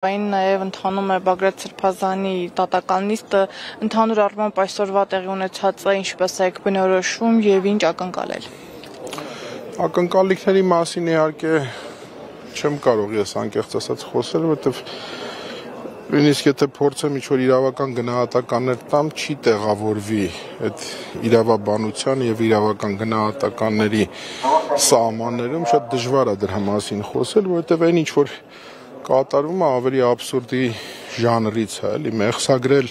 Այն նաև ընթանում է Բագրատ Սրբազանի դատական նիստը, ընդհանուր առմամբ այսօրվա տեղի ունեցածը ինչպես եք բնորոշում եւ ինչ ակնկալել։ Ակնկալիքների մասին իհարկե չեմ կարող ես անկեղծ ասած խոսել, որովհետեւ նույնիսկ եթե փորձեմ ինչ-որ իրավական գնահատականներ տամ, չի տեղավորվի այդ իրավաբանության եւ իրավական գնահատականների սահմաններում, շատ դժվար է դրա մասին խոսել, որովհետեւ այն ինչ-որ կատարվում է ավելի աբսուրդի ժանրից է, էլի մեղսագրել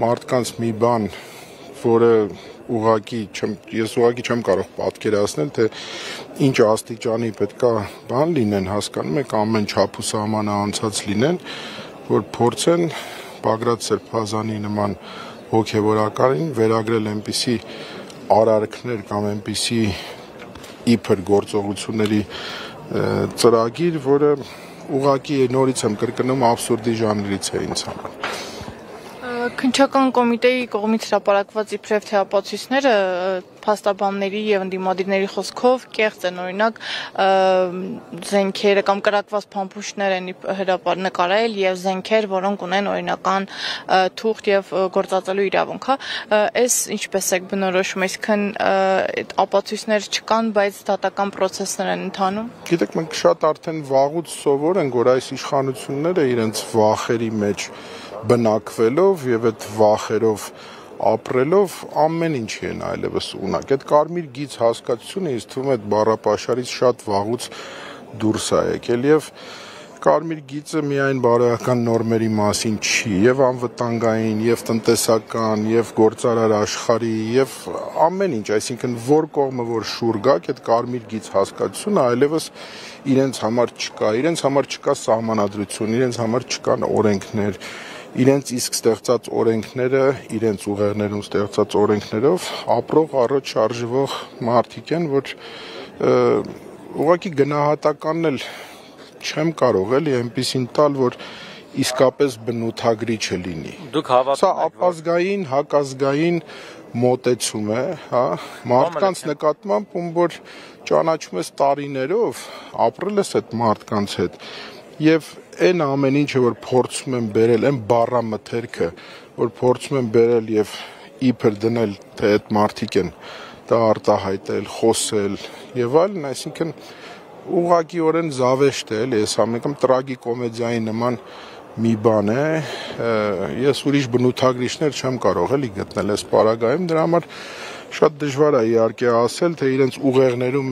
մարդկանց մի բան, որը ես ուղղակի չեմ կարող պատկերացնել, թե ինչ աստիճանի պետքա բան լինեն, հասկանում եք, ամեն չափ ու սահմանը անցած լինեն, որ փորձեն Բագրատ Սրբազանի նման հոգևորականին վերագրել այնպիսի արարքներ կամ այնպիսի իբր գործողությունների ծրագիր, որը ուղղակի նորից եմ կրկնում աբսուրդի ժանրից է ինձ համար։ Քննչական կոմիտեի կողմից հրապարակված իբրև թե ապացույցները փաստաբանների եւ ընդդիմադիրների խոսքով կեղծ են, օրինակ զենքերը կամ կրակված փամփուշտներ են նկարել եւ զենքեր, որոնք ունեն օրինական թուղթ եւ գործածելու իրավունք, հա, այս ինչպես եք բնորոշում, այսքան ապացույցներ չկան, բայց դատական process-ներ են ընթանում։ Գիտեք, մենք շատ արդեն վաղուց սովոր ենք, որ այս իշխանությունները իրենց վախերի մեջ բնակվելով եւ այդ վախերով ապրելով ամեն ինչի են այլևս ունակ։ Այդ կարմիր գիծ հասկացությունը ինձ թվում է այդ բառապաշարից շատ վաղուց դուրս է եկել եւ կարմիր գիծը միայն բարոյական նորմերի մասին չի, եւ անվտանգային, եւ տնտեսական, եւ գործարար աշխարհի, եւ ամեն ինչ, այսինքն որ կողմը որ շուռ գաք, այդ կարմիր գիծ հասկացությունը այլևս իրենց համար չկա սահմանադրություն, իրենց համար չկան օրենքներ, իրենց իսկ ստեղծած օրենքները, իրենց ուղեղներում ստեղծած օրենքներով ապրող առողջ շարժվող մարդիկ են, որ ուղղակի գնահատականն էլ չեմ կարող էլի այնպեսին տալ, որ իսկապես բնութագրիչ լինի։ Դուք հավատում եք, սա ապազգային, հակազգային մոտեցում է, հա, մարդկանց նկատմամբ, ում որ ճանաչում ես տարիներով, ապրել ես այդ մարդկանց հետ, եւ այն ամեն ինչը որ փորձում եմ բերել, այն բառամթերքը, որ փորձում եմ բերել եւ իբր դնել, թե այդ մարդիկ են դա արտահայտել, խոսել եւ այլն, այսինքն ուղղակիորեն զավեշտ է, էլի, այս ամենը տրագիկոմեդիայի նման մի բան է, ես ուրիշ բնութագրիչներ չեմ կարող էլի գտնել այս պարագայում, դրա համար շատ դժվար է իհարկե ասել, թե իրենց ուղեղներում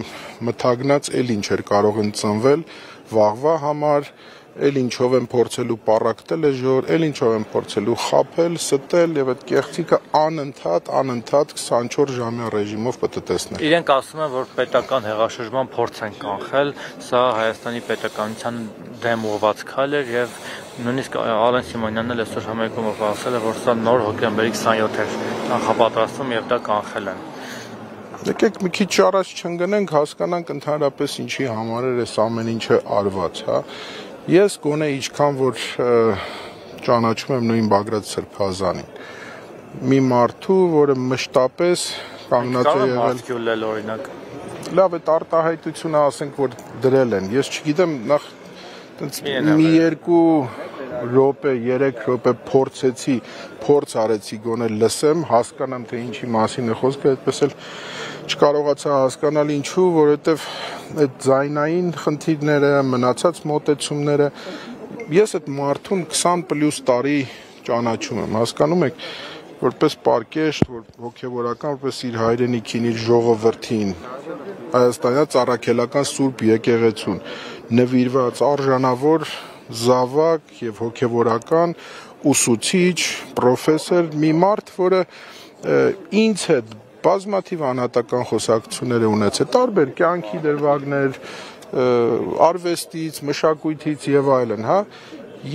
մթագնած էլ ինչ էր կարող են ծնվել վաղվա համար, էլ ինչով են փորձելու պառակտել էժոր, էլ ինչով են փորձելու խաբել, ստել եւ այդ կեղծիքը անընդհատ 24 ժամյա ռեժիմով պատտեսնել։ Իրենք ասում են, որ պետական հեղաշրջման փորձ են կանխել, սա Հայաստանի պետականության դեմ ուղղված քայլ էր եւ նույնիսկ Ալեն Սիմոնյանն էլ այսօր համերգումով ասել է, որ սա նոր հոկտեմբերի 27 էր նախապատրաստվում եւ դա կանխել են։ Եկեք մի քիչ առաջ չընկնենք, հասկանանք ընդհանրապես ինչի համար էր այս ամեն ինչը արված, հա։ Ես գոնե ինչքան որ ճանաչում եմ նույն Բագրատ Սրբազանին, մի մարդու, որը մշտապես կանգնած է եղել, օրինակ։ Լավ, այդ արտահայտությունը ասենք որ դրել են։ Ես չգիտեմ, նախ մի երկու րոպե, 3 րոպե փորձ արեցի գոնե լսեմ, հասկանամ թե ինչի մասին է խոսքը, այդպես էլ չկարողացա հասկանալ ինչու, որովհետև այդ ձայնային խնդիրները, մնացած մոտեցումները, ես այդ մարդուն 20+ տարի ճանաչում եմ, հասկանում եք, որպես պարկեշտ, հոգևորական, որպես իր հայրենիքին, իր ժողովրդին, հայաստանյան առաքելական սուրբ եկեղեցուն, նվիրված արժանավոր զավակ եւ հոգևորական ուսուցիչ, պրոֆեսոր, մի մարդ, որը ինձ հետ բազմաթիվ անհատական խոսակցություններ է ունեցել, տարբեր կյանքի դրվագներ, արվեստից, մշակույթից եւ այլն, հա,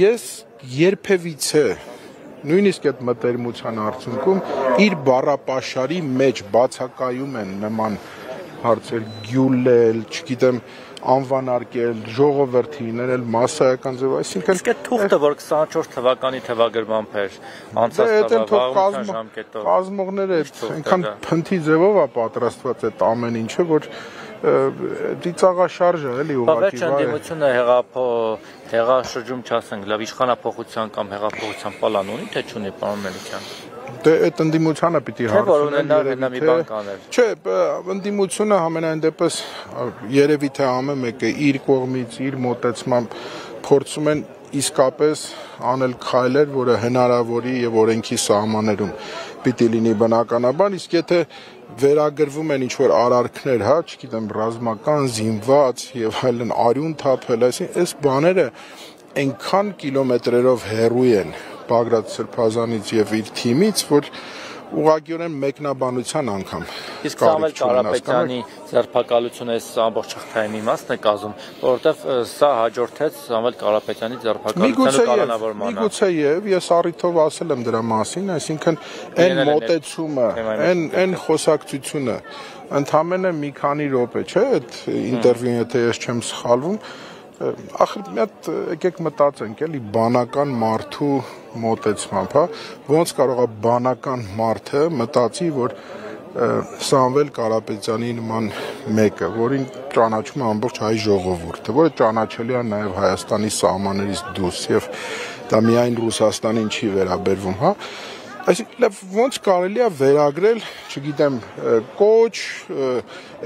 ես երբևիցե նույնիսկ այդ մտերմության արդյունքում իր բառապաշարի մեջ բացակայում են նման հարցեր, գյուլել, չգիտեմ, անվանարկել, ժողովրդի ներել մասսայական ձև, այսինքն իսկ այդ թուղթը, որ 24 թվականի թվագրմամբ էր, անցած վաղուց ժամկետով, կազմողները այնքան փնթի ձևով է պատրաստված այդ ամեն ինչը, որ ծիծաղաշարժ է, էլի ուղղակի։ Բայց ընդդիմությունը հեղաշրջում չասենք, լավ իշխանափոխության կամ հեղափոխության պլան ունի, թե չունի, պարոն Մելիքյան։ Դե այդ ընդդիմությանը պիտի հարցնեն։ Չէ, ընդդիմությունը համենայն դեպս երևի թե ամեն մեկը իր կողմից, իր մոտեցմամբ փորձում են իսկապես անել քայլեր, որը հնարավորի եւ օրենքի սահմաններում պիտի լինի բնականաբար, իսկ եթե վերագրվում են ինչ-որ արարքներ, հա, չգիտեմ, ռազմական, զինված եւ այլն արյուն թափել, այս բաները այնքան կիլոմետրերով հեռու են Բագրատ Սրբազանից եւ իր թիմից, որ ուղղակիորեն մեկնաբանության անգամ։ Իսկ Սամվել Կարապետյանի ձերբակալությունը այս ամբողջ հաղթային իմաստն է կազմում, որովհետև սա հաջորդեց Սամվել Կարապետյանի ձերբակալության կալանավորմանը։ Միգուցե եւ ես առիթով ասել եմ դրա մասին, այսինքն այն մոտեցումը, այն խոսակցությունը ընդամենը մի քանի րոպե, չէ՞, այդ ինտերվյուն, եթե ես չեմ սխալվում, ախր մի հատ եկեք մտածենք, էլի բանական մարդու մոտեցմամբ, հա, ոնց կարող է բանական մարդը մտածի, որ Սամվել Կարապետյանի նման մեկը, որին ճանաչում է ամբողջ հայ ժողովուրդը, որը ճանաչելի է նաև Հայաստանի սահմաններից դուրս եւ դա միայն Ռուսաստանին չի վերաբերվում, հա։ Այսինքն ոնց կարելի է վերագրել, չգիտեմ, կոչ,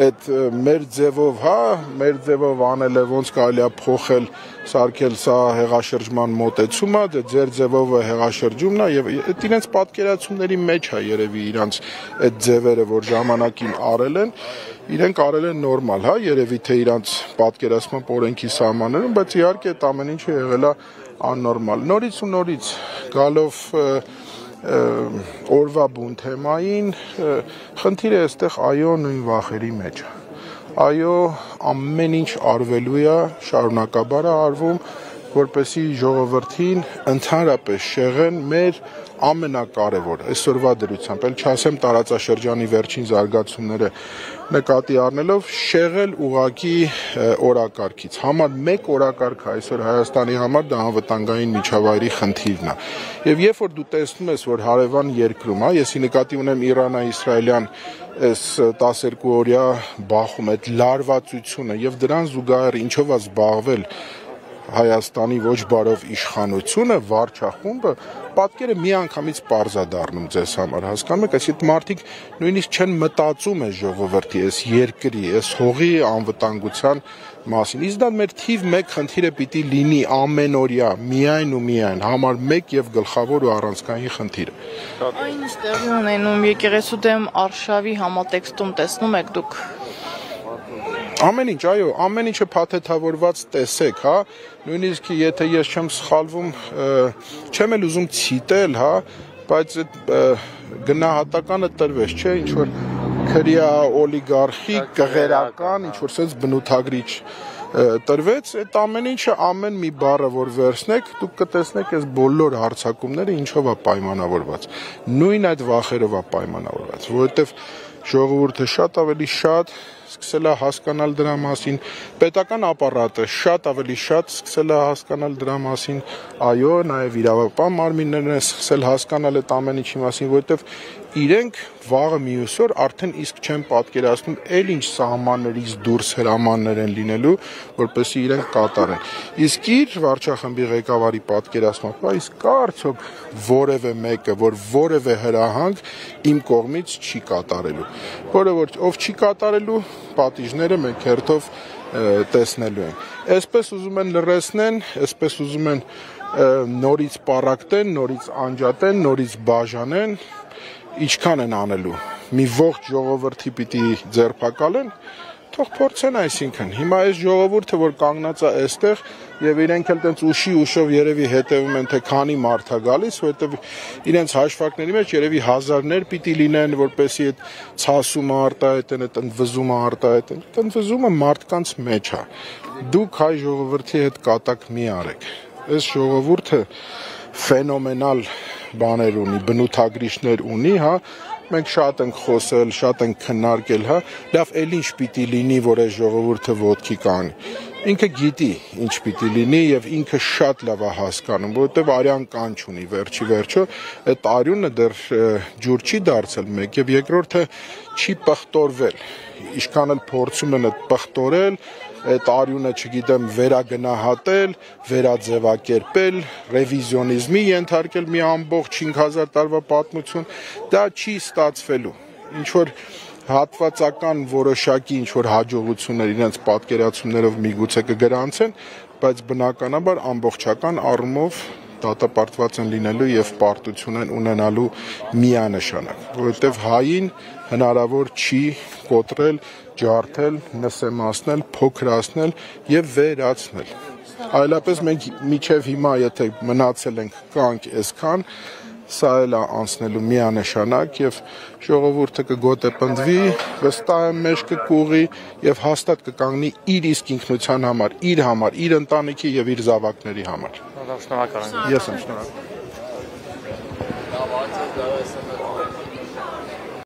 այդ մեր ձևով, հա, մեր ձևով անելը ոնց կարելի է փոխել, սարքել սա հեղաշրջման մոտեցումը, դե ձեր ձևով հեղաշրջումն է եւ այդ իրենց պատկերացումների մեջ է երևի իրանց այդ ձևերը, որ ժամանակին արել են, իրենք արել են նորմալ, հա, երևի թե իրանց պատկերացման օրենքի սահմաններում, բայց իհարկե այդ ամեն ինչը եղել է աննորմալ։ Նորից ու նորից գալով օրվա բուն թեմային, խնդիրը այստեղ այո նույն վախերի մեջ է։ Այո, ամեն ինչ արվելու է, շարունակաբար է արվում, որպեսզի ժողովրդին ընդհանրապես շեղեն մեր ամենակարևոր այսօրվա դրությամբ, էլ չասեմ տարածաշրջանի վերջին զարգացումները նկատի առնելով շեղել ուղակի օրակարգից։ Համար մեկ օրակարգ այսօր Հայաստանի համար դա անվտանգային միջավայրի խնդիրն է։ Եվ երբ որ դու տեսնում ես, որ հարևան երկրում, հա, եսի նկատի ունեմ Իրանա-իսրայելյան այս 12 օրյա բախում, այդ լարվածությունը եւ դրան զուգահեռ ինչով է զբաղվել Հայաստանի ոչ բարով իշխանությունը, վարչախումբը, պատկերը միանգամից պարզ է դառնում ձեզ համար, հասկանում եք, այսինքն մարդիկ նույնիսկ չեն մտածում այս ժողովրդի, այս երկրի, այս հողի անվտանգության մասին։ Իսկ դա մեր թիվ 1 խնդիրը պիտի լինի ամենօրյա, միայն ու միայն, համար 1 եւ գլխավոր ու առանցքային խնդիրը։ Այն ինչ տեղի ունենում եկեղեցու դեմ արշավի համատեքստում տեսնում եք դուք։ Ամեն ինչ, այո, ամեն ինչը փաթեթավորված տեսեք, հա, նույնիսկ եթե ես չեմ սխալվում, չեմ էլ ուզում ցիտել, հա, բայց այդ գնահատականը տրվեց, չէ, ինչ որ քրյա օլիգարխի կղերական, ինչ որ sense բնութագրիչ տրվեց, այդ ամեն ինչը ամեն մի բառը որ վերցնեք, դուք կտեսնեք այս բոլոր հարցակումները ինչով է պայմանավորված։ Նույն այդ վախերով է պայմանավորված, որովհետև ժողովուրդը շատ ավելի շատ սկսել է հասկանալ դրա մասին, պետական ապարատը շատ ավելի շատ սկսել է հասկանալ դրա մասին, այո, նաև իրավապահ մարմիններն են սկսել հասկանալ այդ ամեն ինչի մասին, որովհետև իրենք վաղը մյուս օր արդեն իսկ չեն պատկերացնում էլ ինչ սահմաններից դուրս հրամաններ են լինելու, որպեսզի իրենք կատարեն։ Իսկ իր վարչախմբի ղեկավարի պատկերացմամբ, իսկ կա արդյոք որևէ մեկը, որ որևէ հրահանգ իմ կողմից չի կատարելու, որը որ ով չի կատարելու, պատիժները մենք հերթով տեսնելու ենք։ Այսպես ուզում են լրացնեն, այսպես ուզում են նորից պառակտեն, նորից անջատեն, նորից բաժանեն, ինչքան են անելու։ Մի ողջ ժողովրդի պիտի ձերբակալեն, թող փորձեն, այսինքն։ Հիմա այս ժողովուրդը, որ կանգնած է այստեղ, եւ իրենք էլ տենց ուշով երևի հետևում են, թե քանի մարդ է գալիս, որովհետեւ իրենց հաշվարկների մեջ երևի հազարներ պիտի լինեն, որպեսզի այդ ցասումը արտահայտեն, այդ ընդվզումը արտահայտեն։ Ընդվզումը մարդկանց մեջ է։ Դուք հայ ժողովրդի հետ կատակ մի արեք։ Այս ժողովուրդը ֆենոմենալ բաներ ունի, բնութագրիչներ ունի, հա, մենք շատ ենք խոսել, շատ ենք քննարկել, հա, լավ, էլ ինչ պիտի լինի, որ այս ժողովուրդը ոտքի կանգնի։ ինքը գիտի ինչ պիտի լինի եւ ինքը շատ լավ է հասկանում, որովհետեւ արյան կան չունի վերջի վերջո, այդ արյունը դեռ ջուր չի դարձել մեկ եւ երկրորդը չի պղտորվել, ինչքան էլ փորձում են այդ պղտորել, այդ արյունը, չգիտեմ, վերագնահատել, վերաձևակերպել, ռևիզիոնիզմի ենթարկել մի ամբողջ 5000 տարվա պատմություն, դա չի ստացվելու, ինչ որ հատվածական որոշակի ինչ-որ հաջողություններ իրենց պատկերացումներով միգուցե կգրանցեն, բայց բնականաբար ամբողջական առումով դատապարտված են լինելու եւ պարտություն են ունենալու միանշանակ, որովհետեւ հային հնարավոր չի կոտրել, ջարդել, նսեմացնել, փոքրացնել եւ վերացնել։ Այլապես մենք միջև հիմա եթե մնացել ենք կանք այսքան սա էլ է անցնելու միանշանակ եւ ժողովուրդը կգոտեպնդվի, վստահ եմ մեջ կկուղի եւ հաստատ կկանգնի իր իսկ ինքնության համար, իր ընտանիքի եւ իր զավակների համար։ Շնորհակալ եմ։ Ես եմ շնորհակալ։